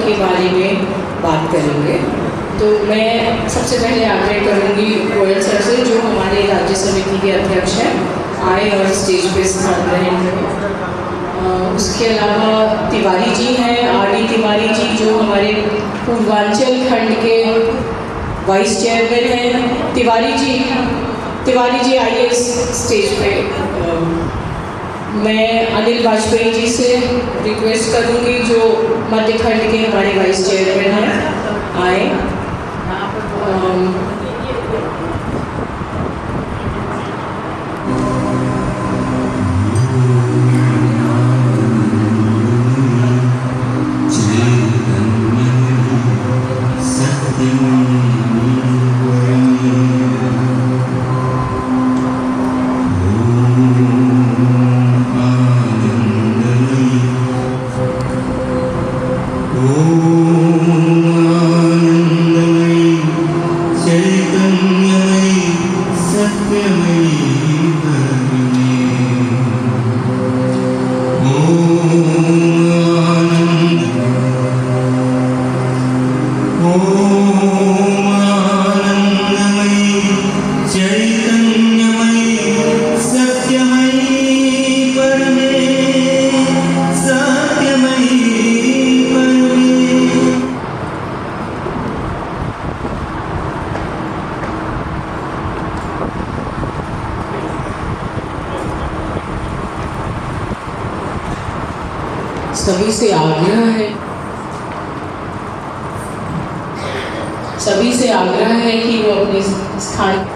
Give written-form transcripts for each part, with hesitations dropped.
के बारे में बात करेंगे। तो मैं सबसे पहले आग्रह करूंगी गोयल सर से, जो हमारे राज्य समिति के अध्यक्ष हैं, आए और स्टेज पे स्थान ग्रहण करें। उसके अलावा तिवारी जी हैं, आर.डी. तिवारी जी, जो हमारे पूर्वांचल खंड के वाइस चेयरमैन हैं। तिवारी जी आइए इस स्टेज पे। मैं अनिल वाजपेयी जी से रिक्वेस्ट करूंगी, जो मध्य खंड के हमारे वाइस चेयरमैन हैं, आए। सभी से आग्रह है कि वो अपने स्थान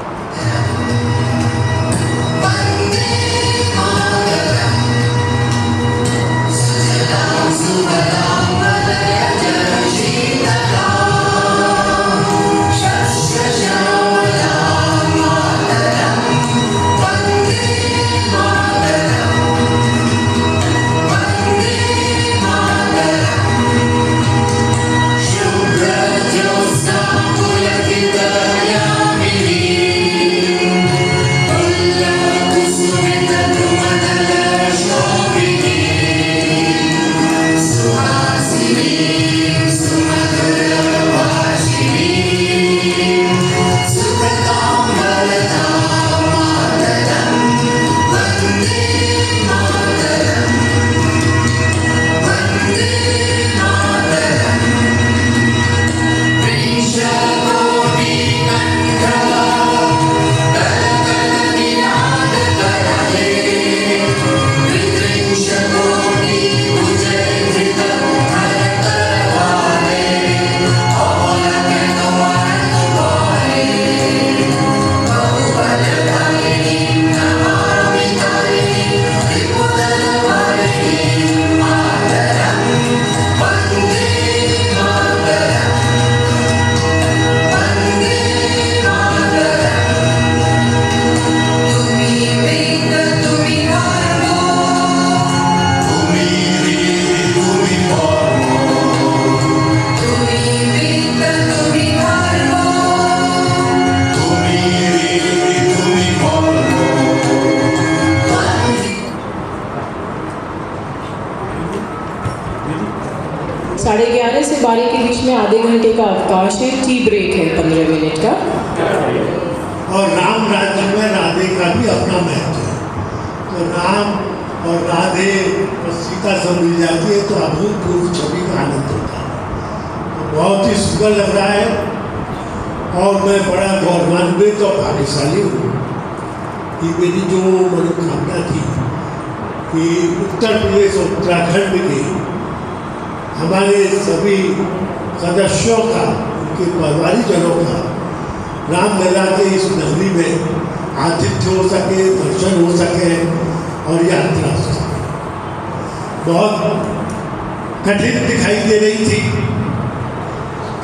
साढ़े 11 से 12 के बीच में आधे घंटे का अवकाश है, टी ब्रेक है 15 मिनट का। और राम राज्य में राधे का भी अपना महत्व है। तो राम और राधे और सीता सब मिल जाती है तो अभूतपूर्व छवि का आनंद होता है। तो बहुत ही सुंदर लग रहा है और मैं बड़ा गौरवान्वित और भाग्यशाली हूँ कि मेरी जो मनोकामना थी कि उत्तर प्रदेश और उत्तराखंड के हमारे सभी सदस्यों का, उनके परिवारीजनों का रामलला के इस नगरी में आतिथ्य हो सके, दर्शन हो सके और यात्रा हो सके। बहुत कठिन दिखाई दे रही थी।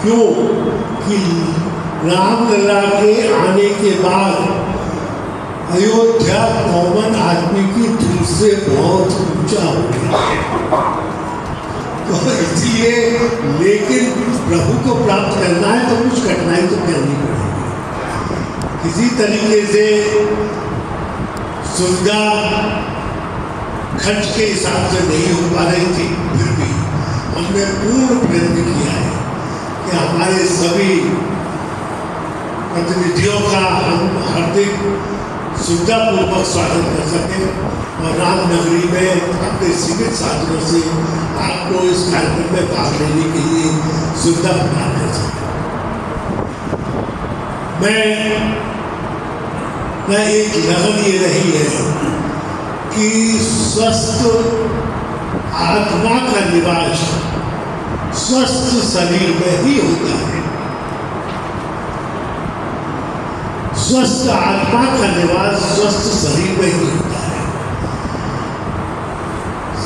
क्यों? कि रामलला के आने के बाद अयोध्या कॉमन आदमी की दिल से बहुत ऊंचा हो गया। तो इसलिए, लेकिन प्रभु को प्राप्त करना है तो कुछ कठिनाई तो करनी पड़ेगी। किसी तरीके से सुविधा खर्च के हिसाब से नहीं हो पा रही थी, फिर भी हमने पूर्ण प्रयत्न किया है कि हमारे सभी प्रतिनिधियों का हम हार्दिक सुविधापूर्वक स्वागत कर सकें और रामनगरी में अपने सीमित साधनों से आपको इस कार्यक्रम में भाग लेने के लिए सुविधा प्रदान कर सकें। मैं एक लगन ये रही है कि स्वस्थ आत्मा का निवास स्वस्थ शरीर में ही होता है। स्वस्थ आत्मा का निवास स्वस्थ शरीर में ही होता है।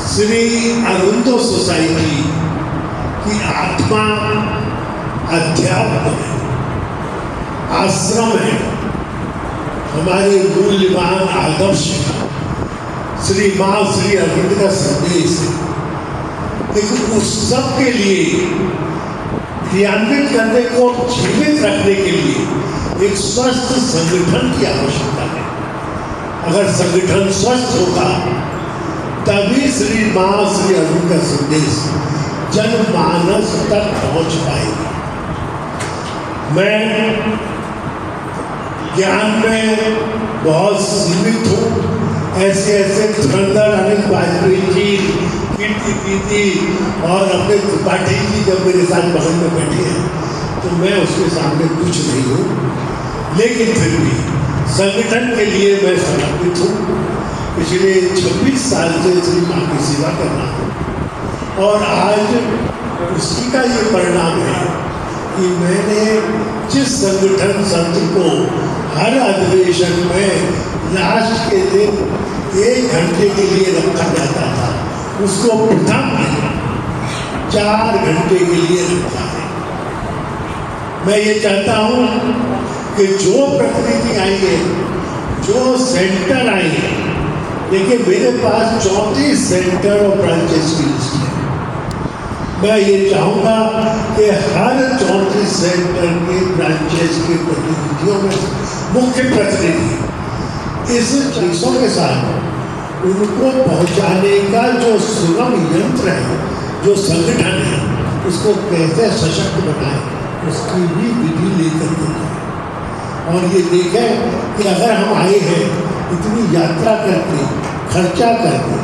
श्री अरुंधो सोसाइटी की आत्मा अध्यात्म है, आश्रम है, हमारे मूल्यवान आदर्श श्री माँ श्री अरविंद का संदेश है। लेकिन उस सब के लिए क्रियान्वित करने को जीवित रखने के लिए एक स्वस्थ संगठन की आवश्यकता है। अगर संगठन स्वस्थ होगा तभी श्री माँ श्री अरविंद का संदेश जनमानस तक पहुंच पाएगा। मैं ज्ञान में बहुत सीमित हूँ। ऐसे धुरंधर अनिल वाजपेयी जी, कीर्ति और अपने त्रिपाठी जी जब मेरे साथ बगल में बैठे हैं तो मैं उसके सामने कुछ नहीं हूँ। लेकिन फिर भी संगठन के लिए मैं समर्पित हूँ। पिछले 26 साल से श्री माँ की सेवा कर रहा हूँ और आज उसी का ये परिणाम है कि मैंने जिस संगठन संत को हर अधिवेशन में लास्ट के दिन 1 घंटे के लिए रखा जाता था, उसको प्रथम 4 घंटे के लिए रखा है। मैं ये चाहता हूँ कि जो प्रतिनिधि आएंगे, जो सेंटर आएंगे, देखिए मेरे पास 34 सेंटर और ब्रांचेस की लिस्ट है। मैं ये चाहूँगा कि हर 34 सेंटर के ब्रांचेस के प्रतिनिधियों में मुख्य प्रतिनिधि इस चीज़ों के साथ उनको पहुंचाने का जो सुगम यंत्र है, जो संगठन है, उसको कैसे सशक्त बनाए, उसकी भी विधि लेकर के जाए। और ये देखें कि अगर हम आए हैं इतनी यात्रा करके, खर्चा करके,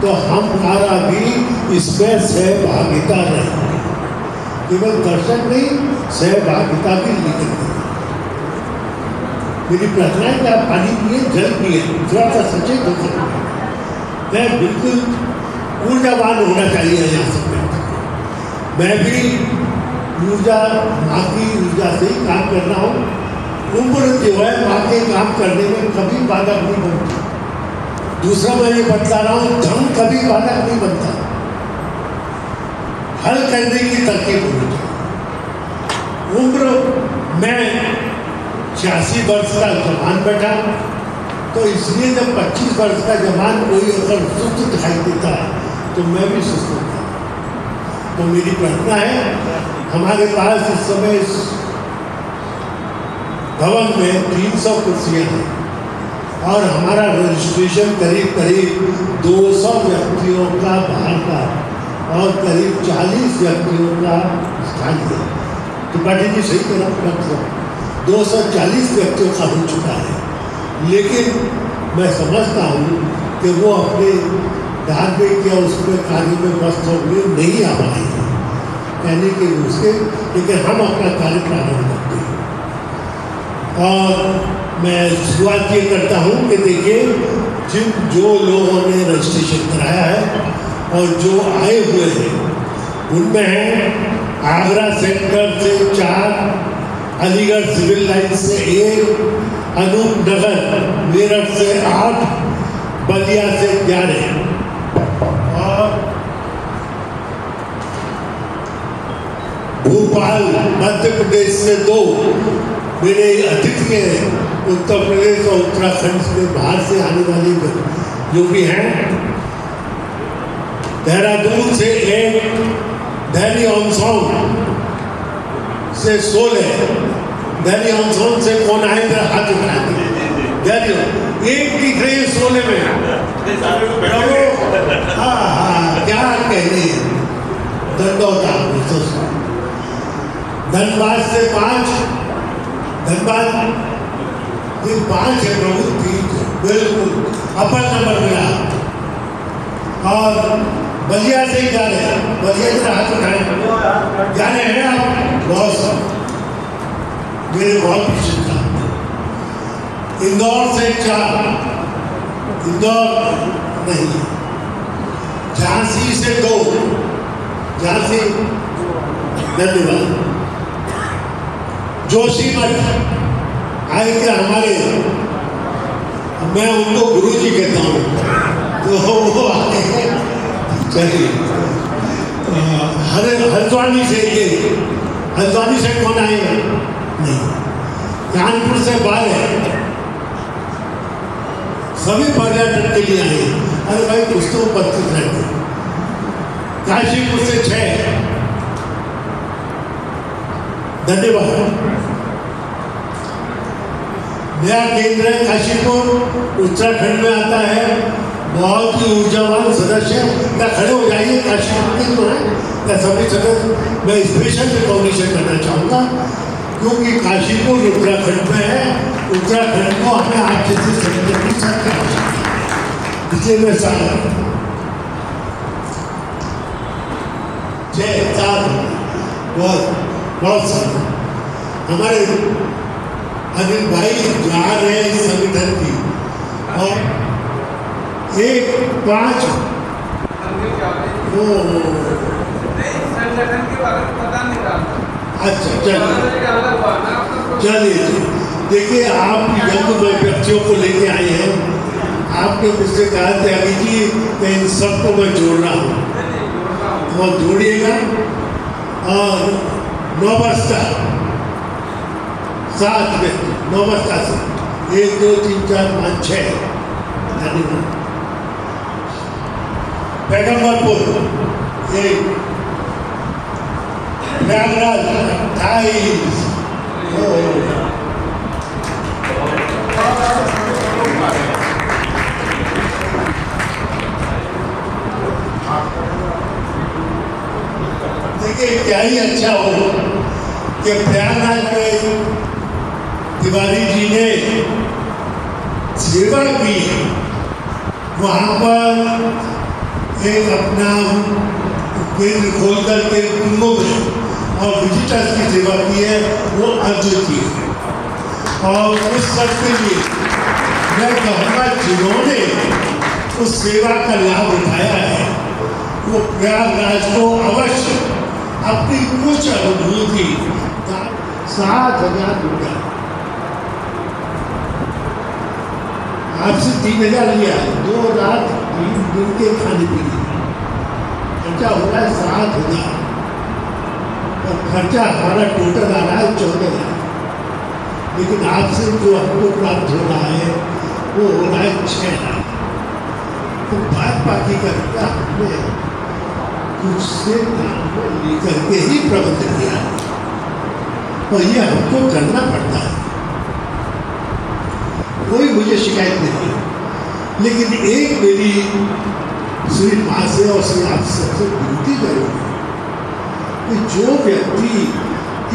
तो हमारा भी इसमें सहभागिता रहेगी। केवल दर्शक नहीं, सहभागिता भी लेकर के। मेरी प्रार्थना है कि आप पानी पिए, जल पिए, थोड़ा सा सचेत होकर। मैं बिल्कुल ऊर्जावान होना चाहिए यहाँ से। मैं भी ऊर्जा माँ की ऊर्जा से ही काम कर रहा हूँ। उम्र जो है माँ के काम करने में कभी बाधक नहीं बनती। दूसरा मैं ये बतला रहा हूँ, धन कभी बाधक नहीं बनता। हल करने की तरकीब होनी चाहिए। उम्र मैं 86 वर्ष का जवान बैठा, तो इसलिए जब 25 वर्ष का जवान कोई अगर सुस्त दिखाई देता है तो मैं भी सुस्त होता हूँ। तो मेरी प्रार्थना है, हमारे पास इस समय इस भवन में 300 कुर्सियाँ हैं और हमारा रजिस्ट्रेशन करीब 200 व्यक्तियों का बाहर का और करीब 40 व्यक्तियों का स्थानीय। त्रिपाठी जी सही तरफ 240 व्यक्तियों का हो चुका है। लेकिन मैं समझता हूँ कि वो अपने धार्मिक या उसमें कार्य में व्यस्त होकर नहीं आ पाएंगे कहने के उसके, लेकिन हम अपना कार्य प्रारंभ करते हैं। और मैं शुरुआत ये करता हूँ कि देखिए जो लोगों ने रजिस्ट्रेशन कराया है और जो आए हुए हैं उनमें हैं आगरा सेंटर से 4, अलीगढ़ सिविल लाइन से 1, अनूप नगर मेरठ से 8, बलिया से 11 और भोपाल मध्य प्रदेश से 2 मेरे अतिथि हैं। उत्तर प्रदेश और उत्तराखंड से बाहर से आने वाले जो भी हैं। देहरादून से 1, दिल्ली ऑनसोन से 16, दिल्ली ऑनसोन से कौन आए थे हाथ उठाए? दिल्ली एक दिख रही है 16 में। हाँ क्या कहने दंडौता धनबाद से 5, धनबाद ये 5 है प्रभु, ठीक है बिल्कुल अपर नंबर मिला। और बलिया से ही जा रहे हैं, बलिया से हाथ उठाए जा रहे हैं आप, बहुत सब मेरे बहुत पीछे था। इंदौर से 4, इंदौर नहीं, झांसी से 2, झांसी धन्यवाद। जोशीमठ आए थे हमारे, मैं उनको गुरुजी कहता हूँ, तो वो आए हैं। चलिए हल्द्वानी से, ये हल्द्वानी से कौन आएगा? नहीं, कानपुर से 12, सभी पर्यटन के लिए आए। अरे भाई कुछ तो उपस्थित रहते। काशीपुर से 6, धन्यवाद। नया केंद्र है काशीपुर, उत्तराखंड में आता है, बहुत ही ऊर्जावान सदस्य। क्या खड़े हो जाइए, काशीपुर के जो है क्या सभी सदस्य, मैं स्पेशल रिकॉग्निशन करना चाहूँगा क्योंकि काशीपुर उत्तराखंड में है। उत्तराखंड को हमें आप जैसे संगठन की सरकार पिछले में 6-7 बहुत सारे हमारे अनिल भाई जा रहे हैं इस संगठन की, और 1-5 संगठन के बारे में पता नहीं था। अच्छा चलिए देखिए, आप यंग व्यक्तियों को लेके आए हैं। आपने मुझसे कहा थे अभी जी मैं इन सबको मैं जोड़ रहा हूँ, और जोड़िएगा। और 9 बस्ता 7 व्यक्ति, 9 बस्ता से 1, 2, 3, 4, 5, 6 धन्यवाद। पैगम्बरपुर 1, प्रयागराज 28, देखिए क्या ही अच्छा हो कि प्रयागराज में तिवारी जी ने सेवा की, वहाँ पर एक अपना केंद्र खोल करके कुंभों में और विजिटर्स की सेवा की है, वो अद्वितीय है। और उस सब के लिए मैं कहूँगा जिन्होंने उस सेवा का लाभ उठाया है वो प्रयागराज को अवश्य अपनी कुछ अनुभूति 7,000 रुपया आपसे 3,000 लिया, 2 रात 3 दिन के खाने पीने खर्चा हो रहा है 7,000, और खर्चा हमारा टोटल आ रहा है 14,000। लेकिन आपसे जो हमको प्राप्त हो रहा है वो हो रहा है 6,000। तो बात बाकी करता हमने कुछ से काम को लेकर के ही प्रबंध किया है, और ये हमको करना पड़ता है। कोई मुझे शिकायत नहीं है, लेकिन एक मेरी श्री माँ से और श्री आप सबसे विनती करूँगी कि जो व्यक्ति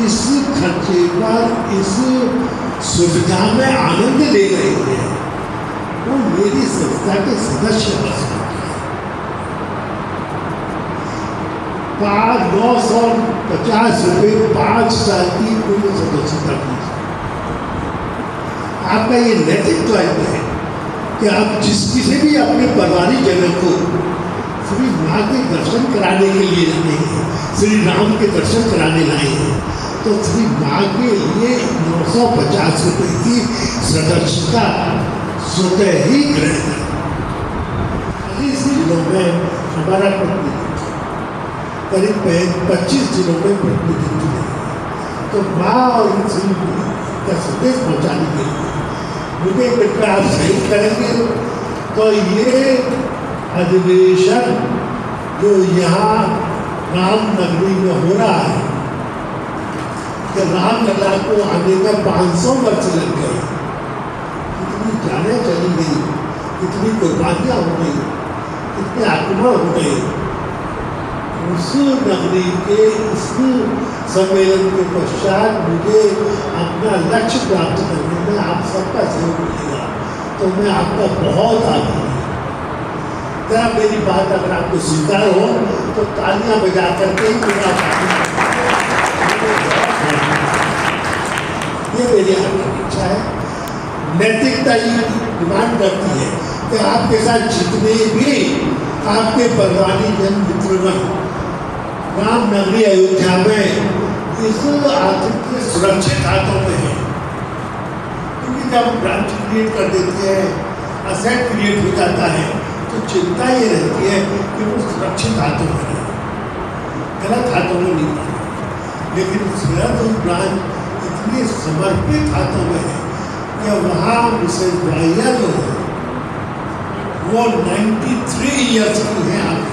इस खर्चे पर, इस सुविधा में आनंद ले रहे हैं वो मेरी संस्था के सदस्य बन सकते हैं। 950 रुपये 5 साल की पूर्ण सदस्यता की। आपका ये नैतिक दायित्व है कि आप किसी भी अपने परिवारिक जनों को श्री माँ के दर्शन कराने के लिए लाए हैं, श्री राम के दर्शन कराने लाए हैं, तो श्री माँ के लिए 950 रुपये की सदस्यता स्वतः ही ग्रहण करें। इस जिलों में हमारा करीब 25 जिलों में प्रतिनिधित्व है, तो माँ और श्री का संदेश पहुँचाने के लिए मुझे कृपया आप सही करेंगे तो ये अधिवेशन जो यहाँ रामनगरी में हो रहा है कि रामलला को आने में 500 वर्ष लग गए, कितनी जानें चली गई, कितनी कुर्बानियाँ हो गई, कितने आक्रमण हो गए, उस नगरी के इस सम्मेलन के पश्चात मुझे अपना लक्ष्य प्राप्त करने में आप सबका सहयोग मिलेगा, तो मैं आपका बहुत आभारी हूँ। जरा मेरी बात अगर आपको स्वीकार हो तो तालियां बजा करके ही मेरा ये मेरी आपकी इच्छा है। नैतिकता ये डिमांड करती है कि आपके साथ जितने भी आपके परवानी जन मित्रगण रामनगरी अयोध्या में इस आतंक के सुरक्षित हाथों में है, क्योंकि जब ब्रांच क्रिएट कर देते हैं, असेट क्रिएट हो जाता है, तो चिंता ये रहती है कि वो सुरक्षित हाथों में है, गलत हाथों में नहीं है। लेकिन देहरादून ब्रांच इतनी समर्पित हाथों में है कि वहाँ मिसेज भाइया जो है वो 93 ईयर्स की है आगे,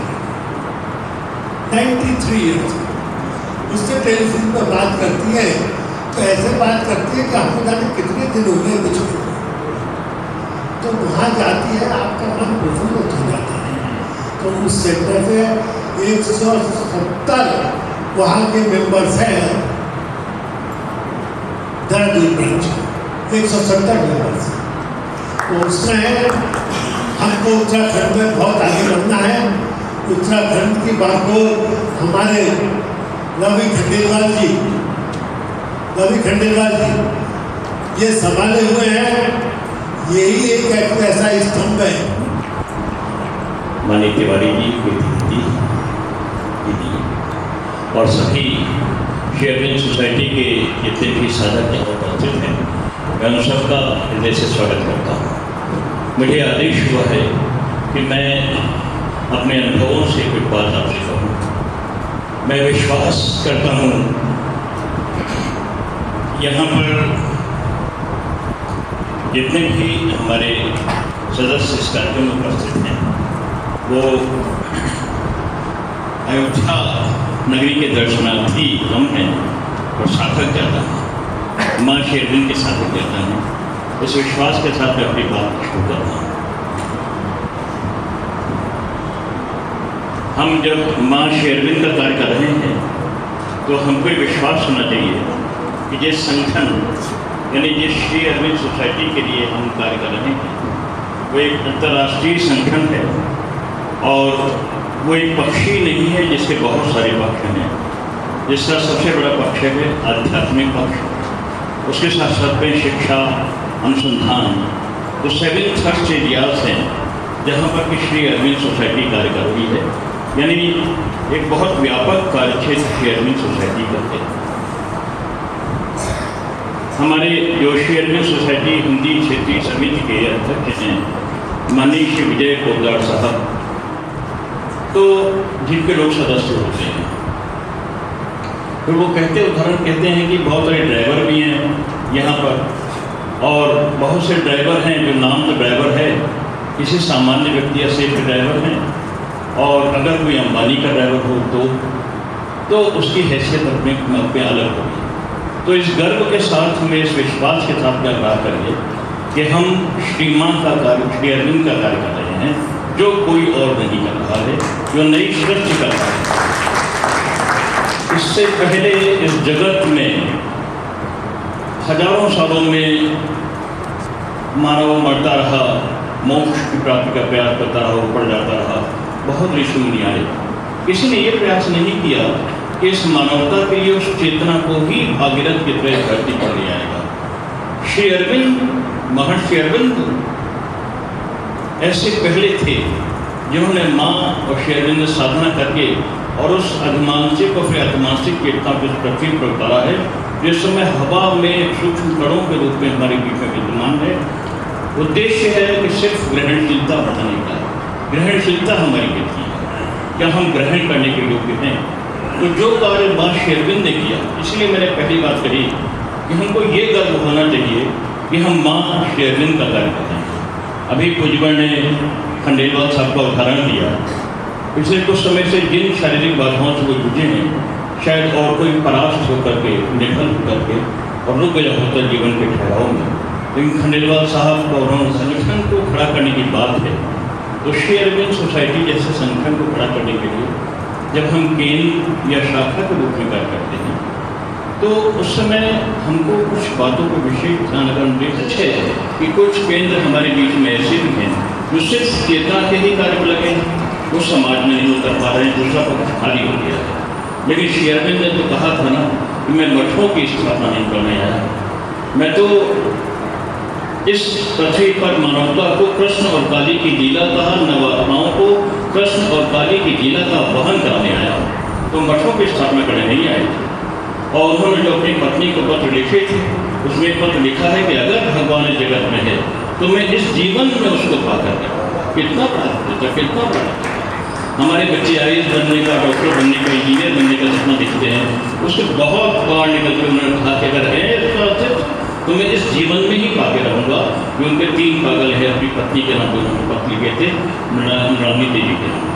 93 ईयर्स। उससे टेलीफोन पर बात करती है तो ऐसे बात करती है कि आपको जाने कितने दिन हो गए मुझे, तो वहाँ जाती है आपका मन प्रफुल्ल हो जाता है। तो उस सेंटर से 170 वहाँ के मेंबर्स हैं, देहरादून ब्रांच 170 मेंबर्स। तो उसमें हमको उत्तराखंड में बहुत आगे बढ़ना है। उत्तराखंड की बात को हमारे रवि खंडेलवाल जी ये संभाले हुए हैं। यही एक ऐसा स्तंभ है। माननीय तिवारी जी, दीदी और सभी शेयरविन सोसाइटी के जितने भी साधक यहाँ उपस्थित हैं, मैं उन सबका हृदय से स्वागत करता हूँ। मुझे आदेश हुआ है कि मैं अपने अनुभवों से कुछ बात आपसे कहूँ। मैं विश्वास करता हूँ यहाँ पर जितने भी हमारे सदस्य इस कार्यक्रम में उपस्थित हैं वो अयोध्या नगरी के दर्शनार्थी कम हैं और साधक ज़्यादा हैं, माँ शेरविन के साधक ज़्यादा हैं। इस विश्वास के साथ मैं अपनी बात शुरू करता हूँ। हम जब माँ शेरविन का कार्य कर रहे हैं तो हमको ये विश्वास होना चाहिए कि जिस संगठन यानी जिस श्री अरविंद सोसाइटी के लिए हम कार्य कर रहे हैं वो एक अंतर्राष्ट्रीय संगठन है और वो एक पक्ष ही नहीं है जिसके बहुत सारे पक्ष हैं। जिसका सबसे बड़ा पक्ष है आध्यात्मिक पक्ष, उसके साथ साथ में शिक्षा, अनुसंधान, तो 7 थर्स्ट एरियाज हैं जहाँ पर कि श्री अरविंद सोसाइटी कार्य कर रही है। यानी एक बहुत व्यापक कार्य क्षेत्र श्री अरविंद सोसाइटी का है। हमारे जो श्री अरविंद सोसाइटी हिंदी क्षेत्रीय समिति के अध्यक्ष हैं माननीय श्री विजय पोद्दार साहब, तो जिनके लोग सदस्य होते हैं, तो वो उदाहरण कहते हैं कि बहुत सारे ड्राइवर भी हैं यहाँ पर, और बहुत से ड्राइवर हैं जो नाम तो ड्राइवर है, किसी सामान्य व्यक्ति या सेफ ड्राइवर हैं, और अगर कोई अंबानी का ड्राइवर हो तो उसकी हैसियत अपने अलग होगी। तो इस गर्व के साथ हमें इस विश्वास के साथ आगाह करिए कि हम श्रीमान का कार्य, श्री अरविंद का कार्य कर रहे हैं, जो कोई और नहीं कर रहा है, जो नई सृष्टि कर रहा है। इससे पहले इस जगत में हजारों सालों में मानव मरता रहा, मोक्ष की प्राप्ति का प्रयास करता रहा, ऊपर जाता रहा, बहुत ऋषि मुनि आए। किसी ने ये प्रयास नहीं किया कि इस मानवता के लिए उस चेतना को ही भागीरथ की तरह धरती पर ले आएगा। श्री अरविंद, महर्षि अरविंद ऐसे पहले थे जिन्होंने माँ और श्री अरविंद साधना करके और उस अधिमानसिक और फिर अतिमानसिक चेतना को पृथ्वी पर उतारा है, जिस समय हवा में सूक्ष्म कणों के रूप में हमारे बीच में विद्यमान है। उद्देश्य है कि सिर्फ ग्रहणशीलता बढ़ाने का। ग्रहणशीलता हमारी कितनी है, क्या हम ग्रहण करने के योग्य हैं? तो जो कार्य माँ श्री अरविंद ने किया, इसलिए मैंने पहली बात कही कि हमको ये गर्व होना चाहिए कि हम माँ श्री अरविंद का कार्य करते हैं। अभी भुजबल ने खंडेलवाल साहब का उदाहरण दिया। पिछले कुछ समय से जिन शारीरिक बाधाओं से वो जुझे हैं, शायद और कोई परास्त होकर के, निफल होकर के और रुक गया होता जीवन के ठहराव में, लेकिन खंडेलवाल साहब का उन्होंने संगठन को खड़ा करने की बात है। तो श्री अरविंद सोसाइटी जैसे संगठन को खड़ा करने के लिए जब हम केंद्र या शाखा के रूप में कार्य करते हैं तो उस समय हमको कुछ बातों को विशेष ध्यान रखना अच्छे है कि कुछ केंद्र हमारे बीच में ऐसे भी हैं जो सिर्फ चेतना के ही कार्य में लगे हैं, वो समाज में नहीं उतर पा रहे हैं, दूसरा पक्ष खाली हो गया है। लेकिन श्री अरविंद ने तो कहा था ना कि मैं मठों की स्थापना नहीं करने आया, मैं तो इस पृथ्वी पर मानवता को कृष्ण और काली की लीला का, नवात्माओं को कृष्ण और काली की लीला का वहन कराने आया। तो मठों की स्थापना करने नहीं आए थे। और उन्होंने जो अपनी पत्नी को पत्र लिखे थे उसमें पत्र लिखा है कि अगर भगवान इस जगत में है तो मैं इस जीवन में उसको पा कर कितना प्राप्त, कितना प्राप्त। हमारे बच्चे IAS बनने का, डॉक्टर बनने का, इंजीनियर बनने का सपना देखते हैं, उसके बहुत बार निकल कर उन्होंने कहा कि अगर है तो मैं इस जीवन में ही पाके रहूँगा। कि उनके 3 पागल है, अपनी पत्नी के नाम उन्होंने पत्र लिखे थे, मृणालिनी देवी के नाम।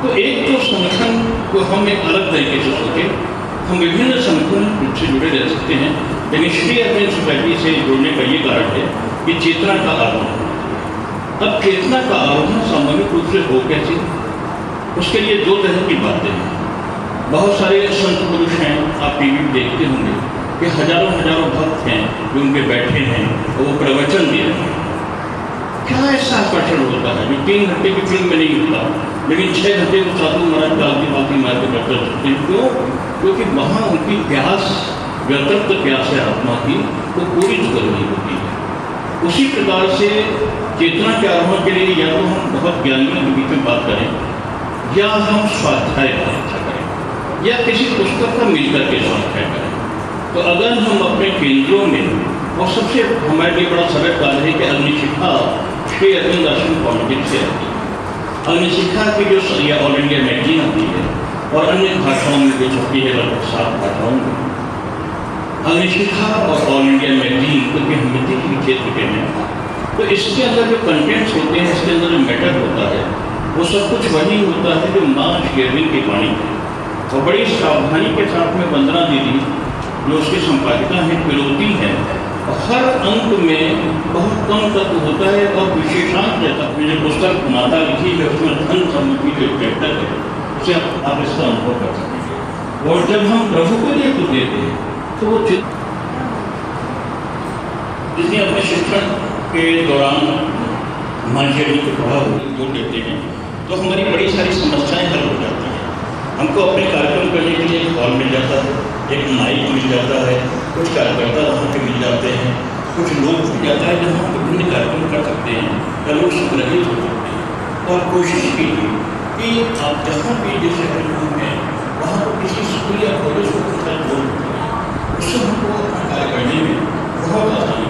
तो एक तो संगठन को हम एक अलग तरीके से सोचे, हम विभिन्न संगठन से जुड़े रह सकते हैं, लेकिन श्री अरविंद सोसाइटी से जुड़ने का ये कारण है कि चेतना का आरोहण। अब चेतना का आरोहण सामूहिक रूप से हो कैसे, उसके लिए 2 तरह की बातें हैं। बहुत सारे संत पुरुष हैं, आप टीवी देखते होंगे कि हजारों भक्त हैं जो उनके बैठे हैं और वो प्रवचन दे रहे हैं। क्या ऐसा आकर्षण होता है जो 3 घंटे की फिल्म में नहीं होता, लेकिन 6 घंटे को साधु महाराज कालती बाती मार के डॉक्टर सकते हैं। क्यों? क्योंकि वहाँ उनकी प्यास, व्यतर्क प्यास है आत्मा की, वो पूरी करनी होती है। उसी प्रकार से चेतना के आरोहण के लिए या तो हम बहुत ज्ञानियों के बीच में बात करें, या हम स्वाध्याय का अच्छा करें, या किसी पुस्तक का मिलकर के स्वाध्याय करें। तो अगर हम अपने केंद्रों में, और सबसे हमारे लिए बड़ा सरल कार्य है कि अग्निशिखा श्री अरविंद आश्रम फाउंडेशन से आती है। अग्निशिखा की जो ऑल इंडिया मैगजीन आती है और अन्य भाषाओं में जो छपी है, लगभग 7 भाषाओं में, अग्निशिखा और ऑल इंडिया मैगजीन क्योंकि हिंदी के क्षेत्र के हैं, तो इसके अंदर जो कंटेंट्स होते हैं, इसके अंदर जो मैटर होता है, वो सब कुछ वही होता है जो माँ श्री अरविंद की वाणी है। और बड़ी सावधानी के साथ में वंदना दीदी जो उसकी संपादिका हैं, पिरोती हैं, हर अंक में बहुत कम तत्व होता है और विशेषांक रहता है। जो पुस्तक माता लिखी है उसमें धन समृद्धि जो चैप्टर है उसे आप इसका अनुभव कर सकते हैं। और जब हम प्रभु को लिए कुछ देते हैं तो वो जिसने अपने शिक्षण के दौरान मानवीय को पढ़ा जोड़ देते हैं तो हमारी बड़ी सारी समस्याएं हल हो जाती हैं। हमको अपने कार्यक्रम करने के लिए एक हॉल मिल जाता है, एक माइक मिल जाता है, कुछ कार्यकर्ता वहाँ पे मिल जाते हैं, कुछ लोग मिल जाता है जहाँ हम विभिन्न कार्यक्रम कर सकते हैं या लोग संग्रहित हो सकते हैं। और कोशिश कीजिए कि आप जहाँ भी जिस शहर में हैं वहाँ पर किसी स्कूल या कॉलेज को जोड़ उससे हमको अपना कार्य करने में बहुत आसानी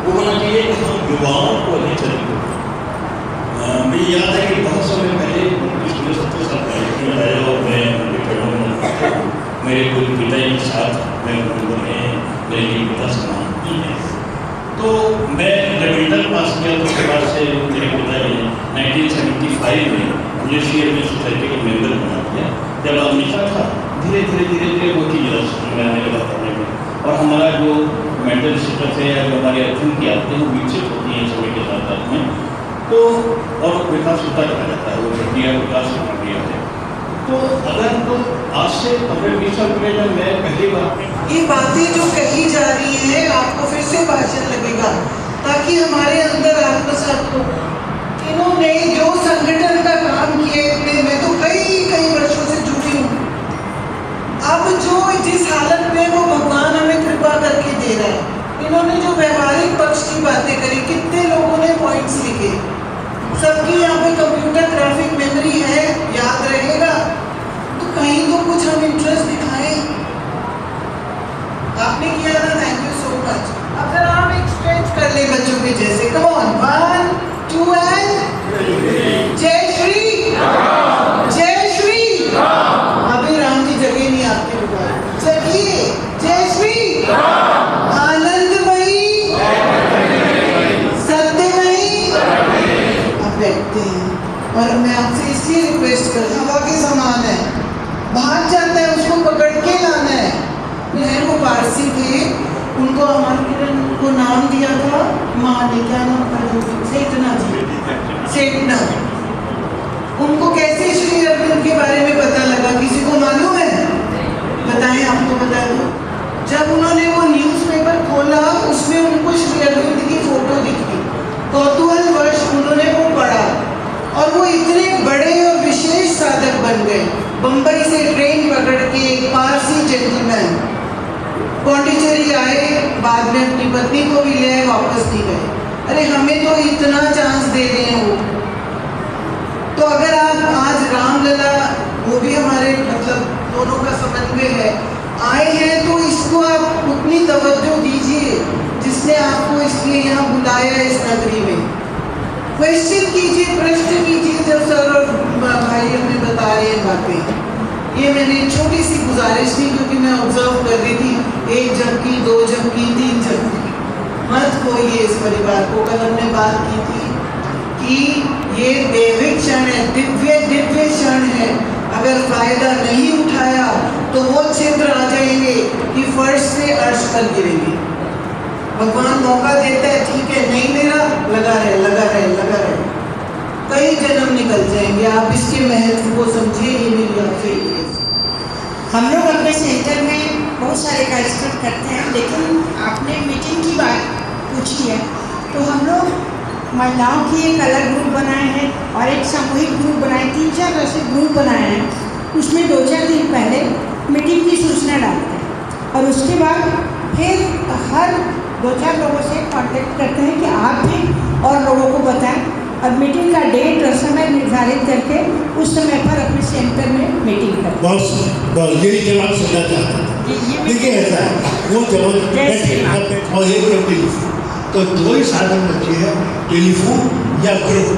वो होना चाहिए कि हम युवाओं को नहीं चलेंगे। मुझे याद है कि बहुत समय पहले 70 साल पहले और मैं मेरे कोई पिता के साथ मैं उनको मेरे पिता समान की है। तो मैं जब इंटर पास किया तो उसके बाद से मेरे पिता ने 1975 में मुझे श्री अरविंद सोसाइटी के मेंबर बना दिया। जब अग्निशा था धीरे धीरे वो चीज़ मैं आने लगा पढ़ने में, और हमारा जो मेंटल सिस्टम है या जो हमारे अध्ययन की आदतें हैं विकसित होती हैं समय के साथ में, तो और विकास होता चला जाता है, वो प्रक्रिया विकास की प्रक्रिया है। तो अगर तो आज से 15-20 साल पहले जब मैं पहली बार ये बातें जो कही जा रही हैं आपको फिर से भाषण लगेगा ताकि हमारे अंदर आत्मसात हो। इन्होंने जो संगठन का काम किए, मैं तो कई वर्षों से जुड़ी हूँ। अब जो जिस हालत में वो भगवान हमें कृपा करके दे रहा है, इन्होंने जो व्यवहारिक पक्ष की बातें करी, कितने लोगों ने पॉइंट्स लिखे, सबकी यहाँ पे कंप्यूटर ग्राफिक मेमोरी है, याद रहेगा, तो कहीं तो कुछ हम इंटरेस्ट दिखाएं। आपने किया ना, थैंक यू सो मच। अब जरा हम एक स्ट्रेच कर ले बच्चों के जैसे, कम ऑन, 1 2 एंड जय श्री जय श्री। अभी राम जी जगह नहीं आपके ऊपर, चलिए जय श्री आनंदमयी सत्यमयी। आप बैठते हैं और मैं आपसे इसलिए रिक्वेस्ट कर रही हूँ, हवा के समान है, भाग जाता है, उसको पकड़ के लाना है। वो पारसी थे, उनको अमर किरण को नाम दिया था माँ ने, क्या नाम था, सेठना जी, सेठना। उनको कैसे श्री अरविंद के बारे में पता लगा, किसी को मालूम है? बताएं, आपको बता दो। जब उन्होंने वो न्यूज़पेपर खोला, उसमें उनको श्री अरविंद की फोटो दिखी। कौतूहलवश उन्होंने वो पढ़ा और वो इतने बड़े और विशेष साधक बन गए। बम्बई से ट्रेन पकड़ के एक पारसी जेंटलमैन पौंडीचेरी आए, बाद में अपनी पत्नी को भी ले आए, वापस नहीं गए। अरे हमें तो इतना चांस दे रहे हैं वो। तो अगर आप आज रामलला, वो भी हमारे मतलब दोनों का समन्वय है, आए हैं तो इसको आप उतनी तवज्जो दीजिए जिसने आपको इसलिए यहाँ बुलाया इस नगरी में। क्वेश्चन कीजिए, प्रश्न कीजिए जब सर और भाई हमें बता रहे हैं बातें। ये मैंने छोटी सी गुजारिश थी क्योंकि मैं ऑब्जर्व कर रही थी, 1 झपकी, 2 झपकी, 3 झपकी। मत खोइए इस परिवार को। कल हमने बात की थी कि ये दैविक क्षण है, दिव्य क्षण है। अगर फायदा नहीं उठाया तो वो छिद्र आ जाएंगे कि फर्श से अर्श पर गिरेंगे। भगवान मौका देता है, ठीक है, नहीं दे रहा, लगा रहे, कई जन्म निकल जाएंगे। आप इसके महत्व को समझिए। ये मेरी आपसे हम लोग अपने सेंटर में बहुत सारे कार्यक्रम करते हैं, लेकिन आपने मीटिंग की बात पूछी है तो हम लोग महिलाओं की एक अलग ग्रुप बनाए हैं और एक सामूहिक ग्रुप बनाए, 3-4 ऐसे ग्रुप बनाए हैं। उसमें 2-4 दिन पहले मीटिंग की सूचना डालते हैं और उसके बाद फिर हर 2-4 लोगों से कांटेक्ट करते हैं कि आप भी और लोगों को बताएं और मीटिंग का डेट और समय निर्धारित करके उस समय पर अपने सेंटर में मीटिंग करें। बहुत यही जवाब सुनना चाहता था। देखिए ऐसा है, वो जवाब और एक टेलीफोन, तो 2 ही साधन बचे हैं, टेलीफोन या ग्रुप।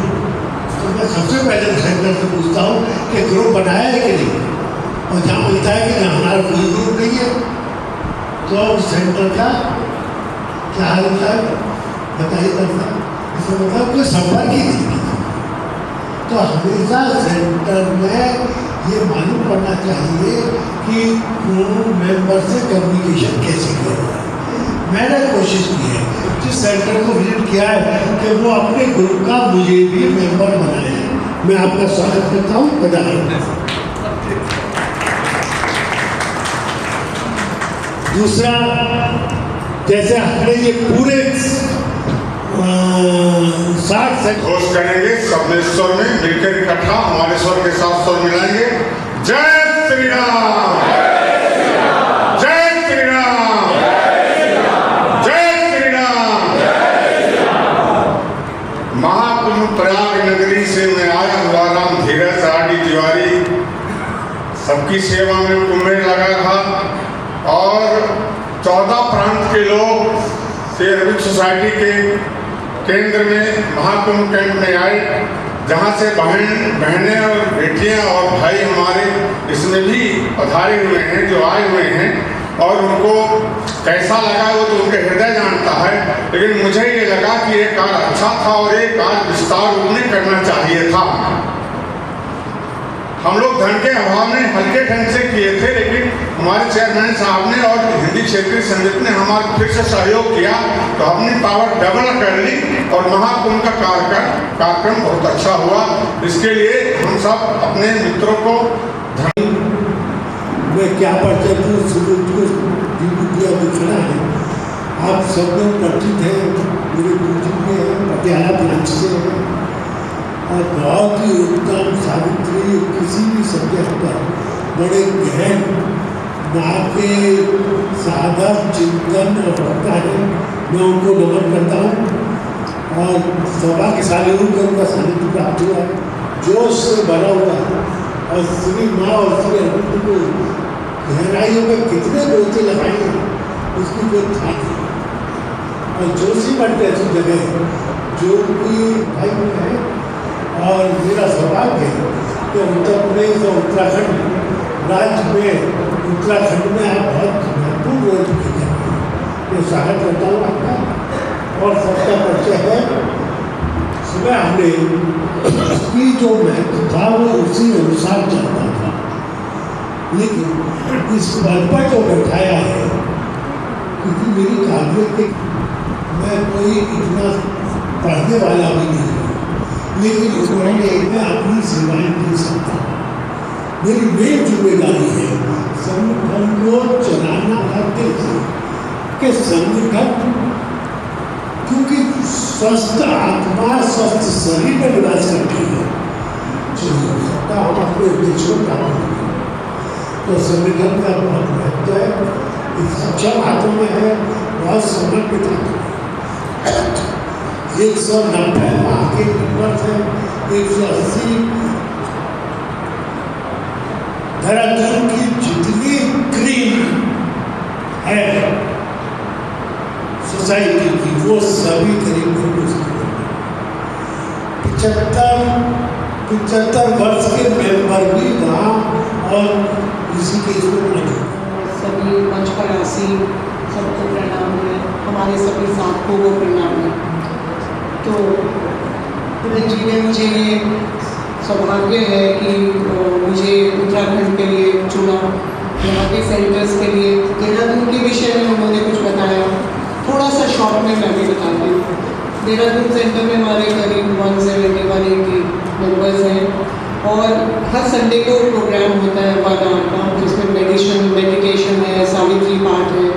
तो मैं सबसे पहले सेंटर से पूछता हूँ कि ग्रुप बनाया है कि नहीं, और जहाँ मिलता है कि हमारा कोई ग्रुप नहीं है तो उस सेंटर का क्या हाल होता है बताइए। इसका मतलब कोई संपर्क ही नहीं किया। तो हमेशा सेंटर में ये मालूम पड़ना चाहिए कि मेंबर से कम्युनिकेशन कैसे किया जाए। मैंने कोशिश की है जिस सेंटर को विजिट किया है कि वो अपने ग्रुप का मुझे भी मेंबर बनाए। मैं आपका स्वागत करता हूँ। बधाई। दूसरा, जैसे हमने ये पूरे 60 से घोष करेंगे, सबने स्वर में मिलकर इकट्ठा हमारे स्वर के साथ स्वर मिलाएंगे। जय श्री राम, जय श्री राम, जय श्री राम। महाकुंभ प्रयाग नगरी से मैं आया हुआ राम धीरज आरडी तिवारी सबकी सेवा में कुंभ लगा था और 14 प्रांत के लोग श्री अरविंद सोसाइटी के केंद्र में महाकुंभ कैंप में आए, जहाँ से बहनें और बेटियाँ और भाई हमारे इसमें भी पधारे हुए हैं, जो आए हुए हैं। और उनको कैसा लगा वो तो उनके हृदय जानता है, लेकिन मुझे ये लगा कि ये कार्य अच्छा था और ये कार्य विस्तार रूप में करना चाहिए था। हम लोग धन के अभाव में हल्के ढंग से किए थे, लेकिन हमारे चेयरमैन साहब ने और हिंदी क्षेत्रीय संगठन ने हमारा फिर से सहयोग किया तो हमने पावर डबल कर ली और महाकुंभ का कार्यक्रम बहुत अच्छा हुआ। इसके लिए हम सब अपने मित्रों को मैं क्या पढ़ते दिखना है। आप सब लोग परिचित हैं, मेरे गुरुजी के पटियाला ब्रांच से हैं और बहुत ही उत्तम सावित्री किसी भी सब्जेक्ट पर बड़े गहन माँ के साधक चिंतन और भक्ता है। मैं उनको नमन करता हूँ और सभा के सानिध्य को उनका सानिध्य प्राप्त हुआ है, जोश से भरा हुआ है। और श्री माँ और श्री अरविंद को गहराइयों में कितने बोलते लगाएंगे उसकी कोई था नहीं। और जोशी मठ ऐसी जगह है जो कि भाई है और मेरा सौभाग्य है कि उत्तर प्रदेश और उत्तराखंड राज्य में उत्तराखंड में आप बहुत महत्वपूर्ण रोल किए हैं। मैं स्वागत करता हूँ आपका और सबका परिचय है। सुबह हमने उसकी जो महत्व था वो उसी अनुसार चलता था, लेकिन इस पद पर जो बैठाया है, क्योंकि मेरी काबिलियत के मैं कोई इतना पढ़ने वाला भी नहीं हूँ, लेकिन उन्होंने मैं अपनी सेवाएं दे सकता हूँ। मेरी मेन जिम्मेदारी है संगठन को चलाना करते थे कि संगठन, क्योंकि स्वस्थ आत्मा स्वस्थ शरीर में निवास करती है, सकता हम अपने उद्देश्य को प्राप्त करेंगे। तो संगठन का बहुत महत्व है, सक्षम हाथों में है, बहुत समर्पित हाथों में। 190 लाख के नंबर से 180 धरातल की जितनी क्रीम है सोसाइटी की, वो सभी करीब 75 वर्ष के मेंबर भी वहाँ और इसी के इसमें सभी मंच पर आसीन सबको प्रणाम है, हमारे सभी साथियों को प्रणाम है। तो पुलिस जी ने मुझे ये सौभाग्य है कि मुझे उत्तराखंड के लिए चुना, यहाँ के सेंटर्स के लिए। देहरादून के विषय में उन्होंने कुछ बताया, थोड़ा सा शॉर्ट में मैं भी बताती हूँ। देहरादून सेंटर में हमारे करीब 180 मेंबर्स हैं और हर संडे को प्रोग्राम होता है 1 आवर का, जिसमें मेडिटेशन है, सावित्री पाठ है,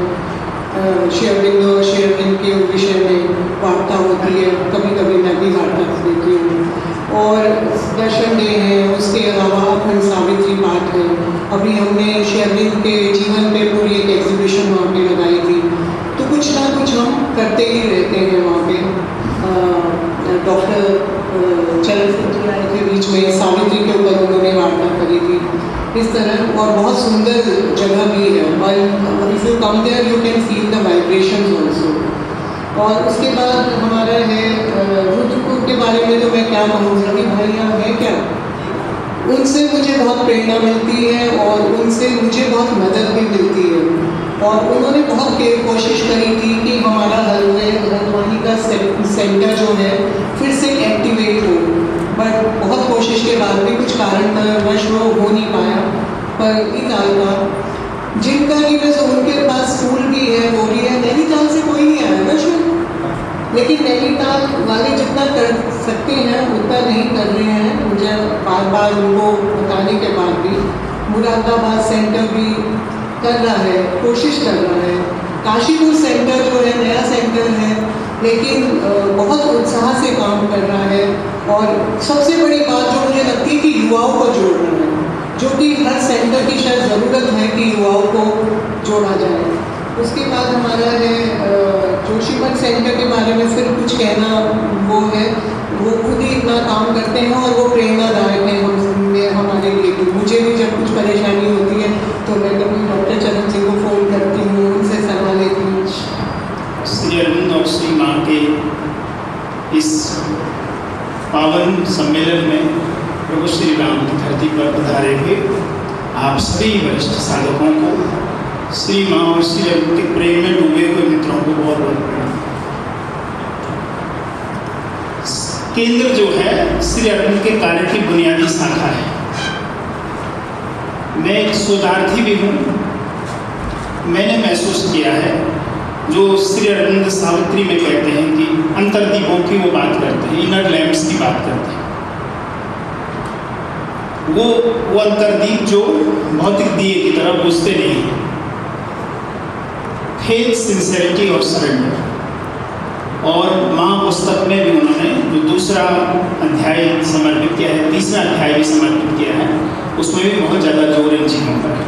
शेयरविंद के विषय में वार्ता होती है, कभी कभी मैं भी वार्ता देती हूँ। और दर्शन डे है, उसके अलावा अखंड सावित्री पाठ है। अभी हमने शेयरविंद के जीवन पे पूरी एक एग्जीबिशन वहाँ पे लगाई थी। तो कुछ ना कुछ हम करते ही रहते हैं वहाँ पे। डॉक्टर चरण फुलराय के बीच में सावित्री के ऊपर उन्होंने वार्ता करी थी। इस तरह और बहुत सुंदर जगह भी है, और if you come there you can feel the vibrations also. और उसके बाद हमारा है रुद्रपुर के बारे में तो मैं क्या कहूँ, सभी भाई यहाँ हैं क्या, उनसे मुझे बहुत प्रेरणा मिलती है और उनसे मुझे बहुत मदद भी मिलती है। और उन्होंने बहुत कोशिश करी थी कि हमारा हल्द्वानी का सेंटर जो है फिर से एक्टिवेट हो, बट बहुत कोशिश के बाद भी कुछ कारणवश वो हो नहीं पाया। पर नैनीताल का जिनका कि वैसे उनके पास स्कूल भी है, वो भी है, नैनीताल से कोई नहीं आया ना शुरू, लेकिन नैनीताल वाले जितना कर सकते हैं उतना नहीं कर रहे हैं। मुझे बार बार उनको बताने के बाद भी मुरादाबाद सेंटर भी कर रहा है, कोशिश कर रहा है। काशीपुर सेंटर जो है नया सेंटर है, लेकिन बहुत उत्साह से काम कर रहा है। और सबसे बड़ी बात जो मुझे लगती है कि युवाओं को जोड़ रहा है, जो कि हर सेंटर की शायद ज़रूरत है कि युवाओं को जोड़ा जाए। उसके बाद हमारा है जोशीमठ सेंटर के बारे में फिर कुछ कहना वो है, वो खुद ही इतना काम करते हैं और वो प्रेरणादायक है हमारे लिए। मुझे भी जब कुछ परेशानी होती है तो मैं कभी डॉक्टर चरण सिंह को फ़ोन करती हूँ, उनसे सलाह लेती हूँ। श्री अरविंद और श्री माँ के इस पावन सम्मेलन में प्रभु श्री राम की धरती पर पधारे हुए आप सभी वरिष्ठ साधकों को, श्री माँ और श्री अरविंद के प्रेम में डूबे हुए मित्रों को बहुत बहुत प्रणाम। केंद्र जो है श्री अरविंद के कार्य की बुनियादी शाखा है। मैं एक शोधार्थी भी हूँ। मैंने महसूस किया है जो श्री अरविंद सावित्री में कहते हैं कि अंतर्दीपों की वो बात करते हैं, इनर लैम्प्स की बात करते हैं। वो अंतर्दीप जो भौतिक दिए की तरह बुझते नहीं हैं। फेथ, सिंसेरिटी और सरेंडर। और माँ पुस्तक में भी उन्होंने जो दूसरा अध्याय समर्पित किया है, तीसरा अध्याय भी समर्पित किया है, उसमें भी बहुत ज़्यादा जोर इन चीज़ों पर है।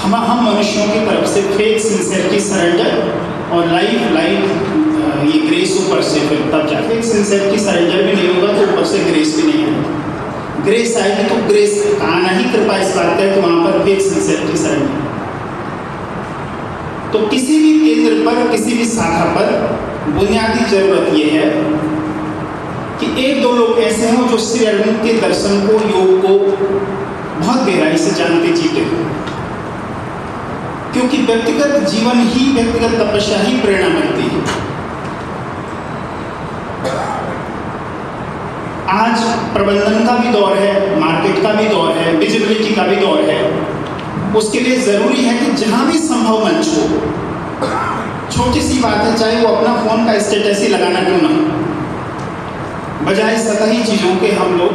हम मनुष्यों की तरफ से फेथ, सिंसेरिटी, सरेंडर और लाइफ ये ग्रेस ऊपर से फिर तब जाके सिंसेरिटी सरेंडर भी नहीं होगा तो ऊपर से ग्रेस भी नहीं आएगी। ग्रेस आएगी तो ग्रेस आना ही कृपा इस बात है कि वहाँ पर फेथ, सिंसेरिटी, सरेंडर। तो किसी भी केंद्र पर, किसी भी शाखा पर बुनियादी जरूरत ये है कि एक दो लोग ऐसे हों जो श्री अरविंद के दर्शन को, योग को बहुत गहराई से जानते जीते हो। क्योंकि व्यक्तिगत जीवन ही, व्यक्तिगत तपस्या ही प्रेरणा मिलती है। आज प्रबंधन का भी दौर है, मार्केट का भी दौर है, विजिबिलिटी का भी दौर है। उसके लिए ज़रूरी है कि जहाँ भी संभव मंच हो, छोटी सी बात है, चाहे वो अपना फ़ोन का स्टेटस ही लगाना क्यों ना, बजाय सतही चीज़ों के हम लोग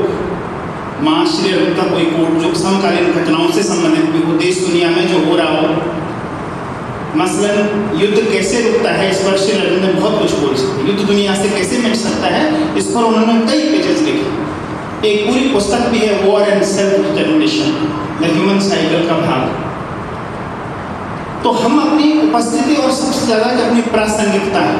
माँ श्री अरविंद का कोई कोट जो समकालीन घटनाओं से संबंधित भी हो, देश दुनिया में जो हो रहा हो, मसलन युद्ध कैसे रुकता है, इस पर श्री अरविंद ने बहुत कुछ बोल सकते। युद्ध दुनिया से कैसे मिट सकता है, इस पर उन्होंने कई पेजेस लिखे। एक पूरी पुस्तक भी है, war and self determination, the human cycle का भाग। तो हम अपनी उपस्थिति और सबसे ज़्यादा जो अपनी प्रासंगिकता है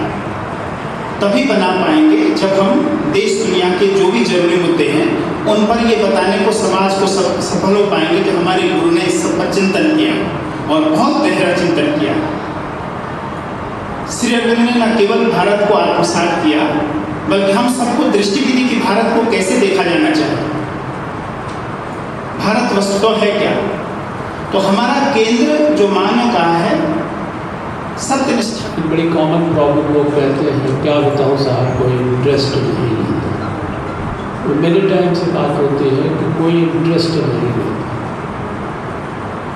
तभी बना पाएंगे जब हम देश दुनिया के जो भी जरूरी मुद्दे हैं उन पर ये बताने को समाज को सफल हो पाएंगे कि हमारे गुरु ने इस सब पर चिंतन किया और बहुत गहरा चिंतन किया। श्री अरविंद ने न केवल भारत को आत्मसात किया बल्कि हम सबको दृष्टि भी दी कि भारत को कैसे देखा जाना चाहिए, भारत वस्तुतः है क्या। तो हमारा केंद्र जो माँ ने कहा है सत्यनिष्ठा। बड़ी कॉमन प्रॉब्लम लोग कहते हैं क्या बताऊँ साहब, कोई इंटरेस्ट नहीं लेता। तो मेरे टाइम से बात होती है कि कोई इंटरेस्ट नहीं लेता,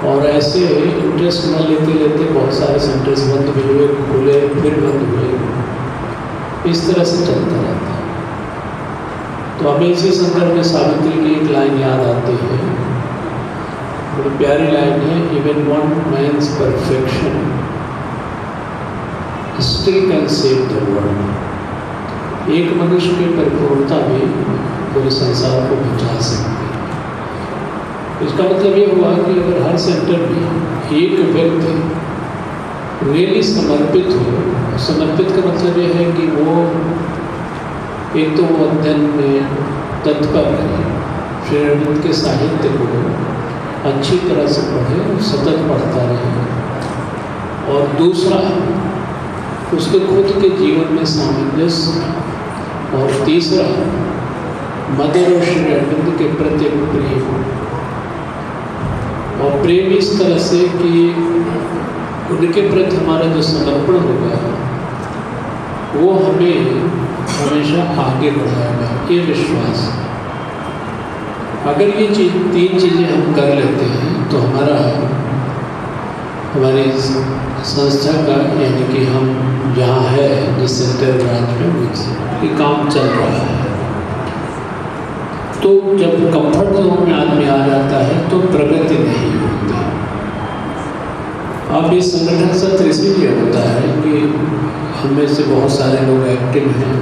और ऐसे इंटरेस्ट न लेते लेते बहुत सारे सेंटर्स बंद भी हुए, खुले, फिर बंद हुए, इस तरह से चलता रहता है। तो हमें इसी संदर्भ में सावित्री की एक लाइन याद आती है, बड़ी प्यारी लाइन है, even one man's perfection still can save the world. एक मनुष्य की परिपूर्णता भी पूरे संसार को बचा सकती है। इसका मतलब ये हुआ कि अगर हर सेंटर में एक व्यक्ति रियली समर्पित हो, समर्पित का मतलब ये है कि वो एक तो वो अध्ययन में तत्पर रहे, श्री अरविंद के साहित्य को अच्छी तरह से पढ़े, सतत पढ़ता रहे, और दूसरा उसके खुद के जीवन में सामंजस्य, और तीसरा मदर और श्री अरविंद के प्रति प्रेम, और प्रेम इस तरह से कि उनके प्रति हमारा जो समर्पण होगा वो हमें हमेशा आगे बढ़ाएगा, ये विश्वास। अगर ये तीन चीज़ें हम कर लेते हैं तो हमारी संस्था का, यानी कि हम जहाँ है जिस सेंटर ब्रांच में ये काम चल रहा है। तो जब कंफर्ट जोन में आदमी आ जाता है तो प्रगति नहीं होती। अब इस संगठन सत्र इसीलिए होता है कि हमें से बहुत सारे लोग एक्टिव हैं।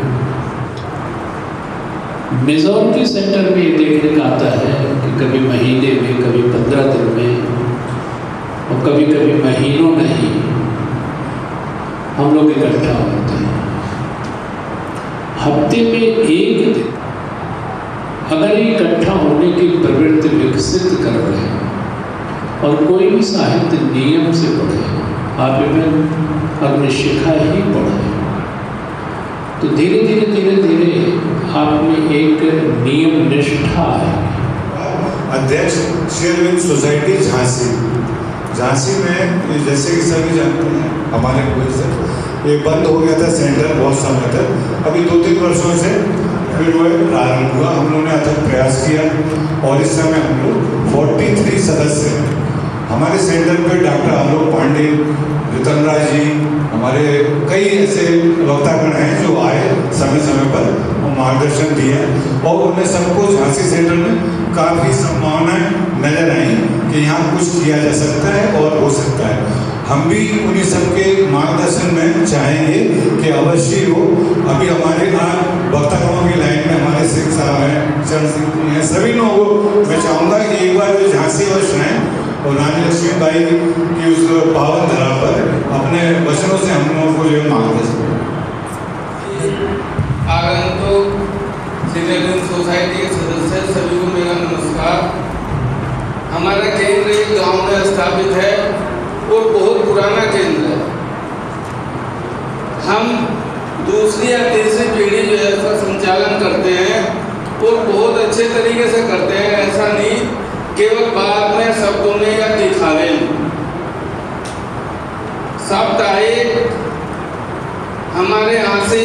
मेजॉरिटी सेंटर में ये देखने का आता है कि कभी महीने में, कभी 15 दिन में, और कभी कभी महीनों में ही हम लोग इकट्ठा होते हैं। हफ्ते में एक दिन अगर इकट्ठा होने की प्रवृत्ति विकसित कर रहे हैं और कोई भी साहित्य नियम से पढ़े, आप इवन अग्निशिखा ही पढ़े, तो धीरे धीरे धीरे धीरे आप में एक नियम निष्ठा है। अध्यक्ष श्री अरविंद सोसाइटी झांसी में, जैसे कि सभी जानते हैं, हमारे कोई ये बंद हो गया था सेंटर बहुत समय तक। अभी 2-3 वर्षों से फिर वो प्रारंभ हुआ। हम लोगों ने अथक प्रयास किया और इस समय हम लोग 43 सदस्य हैं। हमारे सेंटर पे डॉक्टर आलोक पांडे, रतन राय जी, हमारे कई ऐसे वक्तागण हैं जो आए समय समय पर मार्गदर्शन दिए, और उन्हें सबको झांसी सेंटर में काफ़ी संभावनाएं नजर आई कि यहाँ कुछ किया जा सकता है और हो सकता है। हम भी उन्हीं सबके मार्गदर्शन में चाहेंगे कि अवश्य हो। अभी हमारे वक्तागणों की लाइन में हमारे सिंह साहब हैं, चरण सिंह जी हैं, सभी लोगों को मैं चाहूँगा कि एक बार जो झांसी अवश्य आएँ और रानी लक्ष्मीबाई की उस पावन धरा पर अपने वचनों से हम लोगों को जो मार्गदर्शन आगंतुक श्री अरविंद सोसाइटी के सदस्य सभी को मेरा नमस्कार। हमारा केंद्र एक गांव में स्थापित है और बहुत पुराना केंद्र है। हम दूसरी या तीसरी पीढ़ी जो है इसका संचालन करते हैं और बहुत अच्छे तरीके से करते हैं। ऐसा नहीं केवल बात में, शब्दों में या दिखावे में। साप्ताहिक हमारे यहाँ से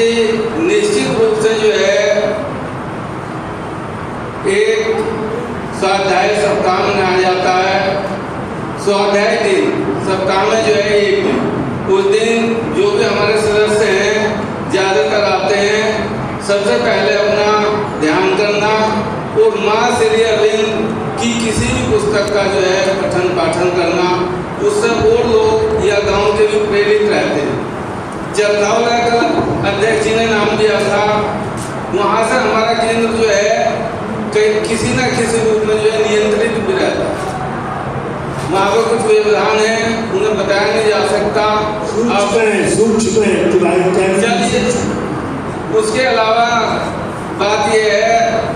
निश्चित रूप से जो है एक स्वाध्याय सप्ताह मनाया जाता है। स्वाध्याय दिन सप्ताह में जो है एक दिन, उस दिन जो भी हमारे सदस्य हैं ज़्यादातर आते हैं। सबसे पहले अपना पुस्तक का जो है पठन पाठन करना, उससे और लोग या गांव के भी प्रेरित रहते हैं। जब धौला का अध्यक्ष जी ने नाम दिया था, वहाँ से हमारा केंद्र जो है किसी न किसी रूप में जो है नियंत्रित भी रहता है। वहाँ पर कुछ व्यवधान है, उन्हें बताया नहीं जा सकता। चलिए, उसके अलावा बात यह है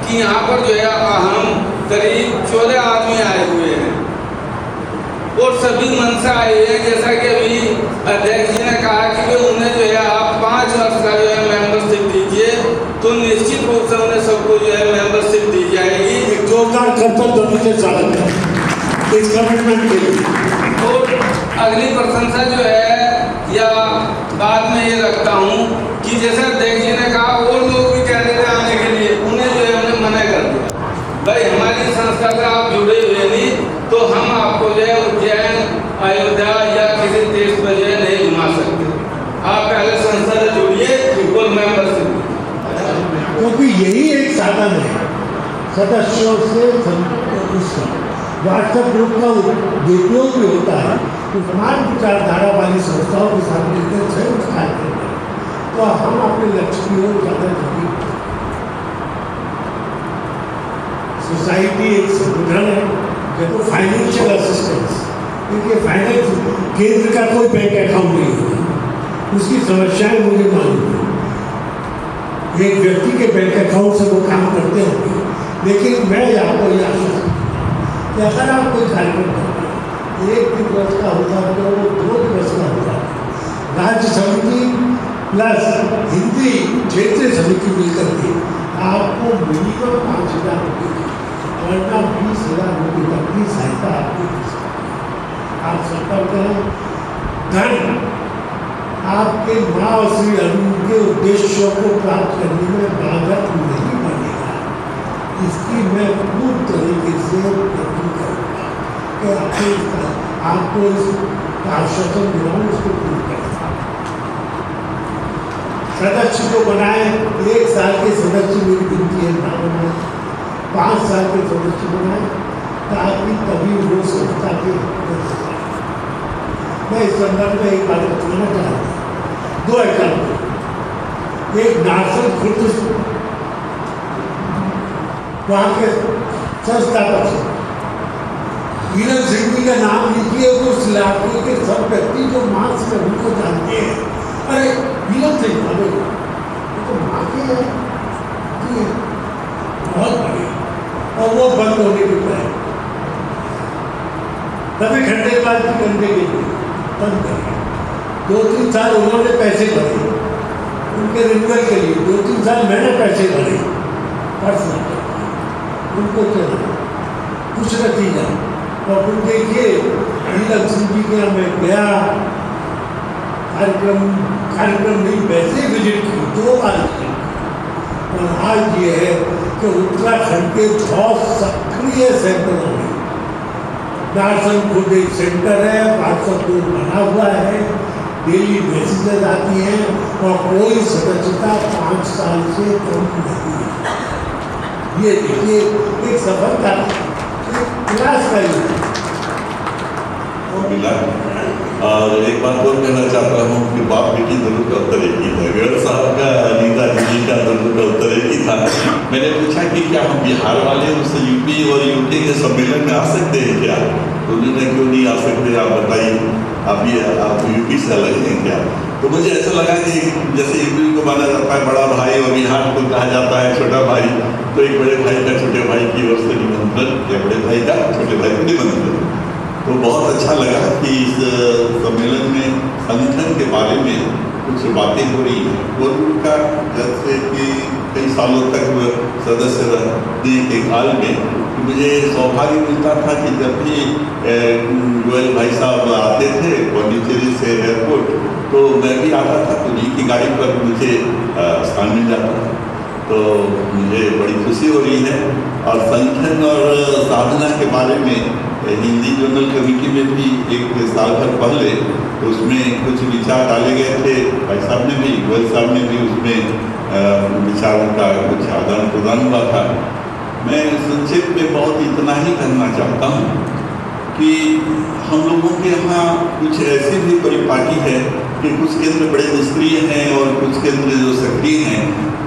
कि यहाँ पर जो है हम करीब 14 आदमी आए हुए हैं और सभी मन से आए हुए हैं। जैसा कि अभी अध्यक्ष जी ने कहा कि वे उन्हें जो है आप 5 वर्ष का जो है मेंबरशिप दीजिए, तो निश्चित रूप से उन्हें सबको जो है मेंबरशिप दी जाएगी। एक जोरदार कर्तव्य के साथ इस कमिटमेंट के लिए। और अगली प्रशंसा जो है या बाद में ये रखता हूँ कि जैसे अध्यक्ष जी ने कहा और लोग भी कह रहे थे आने के लिए, उन्हें जो है हमने मना कर दिया। भाई हमारी संस्था से आप जुड़े हुए नहीं, तो हम आपको जो है उज्जैन, अयोध्या या किसी देश में जो है नहीं घुमा सकते। आप पहले संस्था से जुड़िए और मेंबरशिप, क्योंकि यही एक साधन है सदस्यों से व्हाट्सएप ग्रुप का दुरुपयोग भी होता है। तो समान विचारधारा वाली संस्थाओं के साथ मिलकर स्वयं कार्य करते हैं, तो हम अपने लक्ष्य की ओर ज़्यादा जल्दी। सोसाइटी एक संगठन है जो फाइनेंशियल असिस्टेंस, क्योंकि फाइनेंस केंद्र का कोई बैंक अकाउंट नहीं होता, उसकी समस्याएं मुझे मालूम है। एक व्यक्ति के बैंक अकाउंट से वो काम करते होंगे, लेकिन मैं आपको यह आश्वस्त कि अगर आप कोई कार्यक्रम करते हैं, 1 दिवस का होता है तो वो 2 दिवस का होता है। राज्य समिति प्लस हिंदी क्षेत्रीय समिति मिलकर के आपको मिनिमम 5,000 रुपये की, वरना 20,000 रुपये तक की सहायता आपको मिल सकती है। आप संपर्क करें। धन आपके माँ और श्री अरविंद के उद्देश्यों को प्राप्त करने में बाधक नहीं बनेगा। इसकी मैं पूर्ण तरीके से यकीन करूँगा कि आपको इस आश्वासन दिलाऊँ, इसको पूर्ण करें। सदस्य को बनाए, 1 साल के सदस्य मेरी विनती है ना बनाए, 5 साल के सदस्य बनाए, ताकि तभी वो संस्था के। मैं इस संदर्भ में एक बात बताना चाहता हूँ। 2 एग्जाम्पल, एक नारसन खुर्द वहाँ के संस्थापक हीरन सिंह जी का नाम लीजिए, उस इलाके के सब व्यक्ति जो माँ से उनको जानते हैं, अरे हीरन सिंह वाले तो माँ के हैं, बहुत बड़े, और वो बंद होने के बाद कभी खंडेबाज की करने के लिए बंद करें। 2-3 साल उन्होंने पैसे भरे उनके रिन्यूअल के लिए, 2-3 साल मैंने पैसे भरे पर्सनल, उनको चला कुछ नतीजा। और फिर देखिए हीरन सिंह जी के यहाँ मैं गया, कार्यक्रम नहीं वैसे विजिट की 2 बार की। और आज ये है कि उत्तराखंड के बहुत सक्रिय सेंटरों में नारसन खुद एक सेंटर है, व्हाट्सएप ग्रुप बना हुआ है, डेली मैसेजेस आती हैं और कोई सदस्यता 5 साल से कम नहीं है। ये देखिए एक सफलता, प्रयास करिए। और एक बात और कहना चाहता हूँ कि बाप बेटी दोनों का उत्तर एक ही था। गौर साहब का, अनीता जी का दोनों का उत्तर एक ही था। मैंने पूछा कि क्या हम बिहार वाले उससे यूपी और यूके के सम्मेलन में आ सकते हैं क्या? तो उन्होंने क्यों नहीं आ सकते, आप बताइए। आप यूपी से अलग हैं क्या? तो मुझे ऐसा लगा कि जैसे यूपी को माना जाता है बड़ा भाई और बिहार को कहा जाता है छोटा भाई, तो एक बड़े भाई का छोटे भाई की ओर से निमंत्रण या बड़े भाई का छोटे भाई को निमंत्रण। तो बहुत अच्छा लगा कि इस सम्मेलन में संगठन के बारे में कुछ बातें हो रही हैं और उनका जैसे कि कई सालों तक सदस्य रहने के काल में मुझे सौभाग्य मिलता था कि जब भी गोयल भाई साहब आते थे पौंडीचेरी से एयरपोर्ट, तो मैं भी आता था, तो उन्हीं की गाड़ी पर मुझे स्थान मिल जाता था। तो मुझे बड़ी खुशी हो रही है। और संगठन और साधना के बारे में हिंदी जर्नल कमेटी में भी 1 साल भर पहले तो उसमें कुछ विचार डाले गए थे। भाई साहब ने भी, गोयल साहब ने भी उसमें विचारों का कुछ आदान प्रदान हुआ था। मैं संक्षेप में बहुत इतना ही कहना चाहता हूँ कि हम लोगों के यहाँ कुछ ऐसी भी परिपाटी है कि कुछ केंद्र बड़े निष्क्रिय हैं और कुछ केंद्र जो सक्रिय हैं,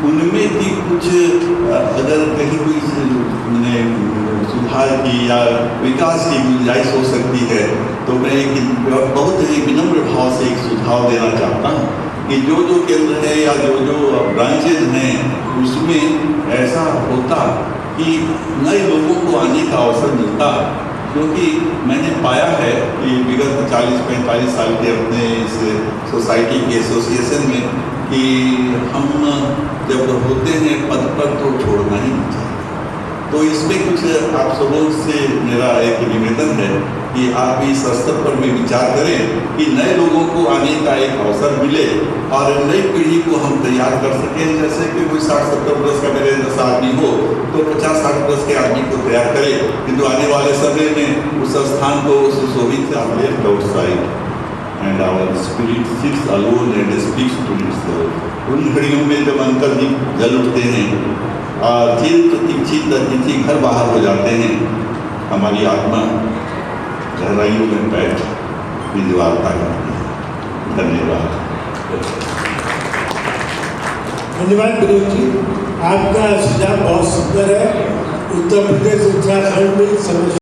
उनमें भी कुछ अगर कहीं कोई सुधार की या विकास की गुंजाइश हो सकती है, तो मैं एक बहुत ही विनम्र भाव से एक सुझाव देना चाहता हूँ कि जो केंद्र है या जो ब्रांचेज हैं, उसमें ऐसा होता कि नए लोगों को आने का अवसर मिलता। क्योंकि मैंने पाया है कि विगत 40-45 साल के अपने इस सोसाइटी के एसोसिएशन में कि हम जब होते हैं पद पर तो छोड़ना ही नहीं चाहिए। तो इसमें कुछ आप सबों से मेरा एक निवेदन है कि आप इस स्तर पर भी विचार करें कि नए लोगों को आने का एक अवसर मिले और नई पीढ़ी को हम तैयार कर सकें। जैसे कि कोई 60-70 वर्ष का मेरे जैसा आदमी हो तो 50-60 वर्ष के आदमी को तैयार करे, किंतु आने वाले समय में उस स्थान को सुशोभित left outside and our spirit sits alone and speaks to itself. उन घड़ियों में जब अंतर जी जल उठते हैं, चिर प्रतीक्षित अतिथि घर बाहर हो जाते हैं, हमारी आत्मा गहराइयों में बैठ विद्वारता करती है। धन्यवाद। धन्यवाद विनोद जी, आपका सुझाव बहुत सुंदर है। उत्तर प्रदेश उत्तराखंड में समझ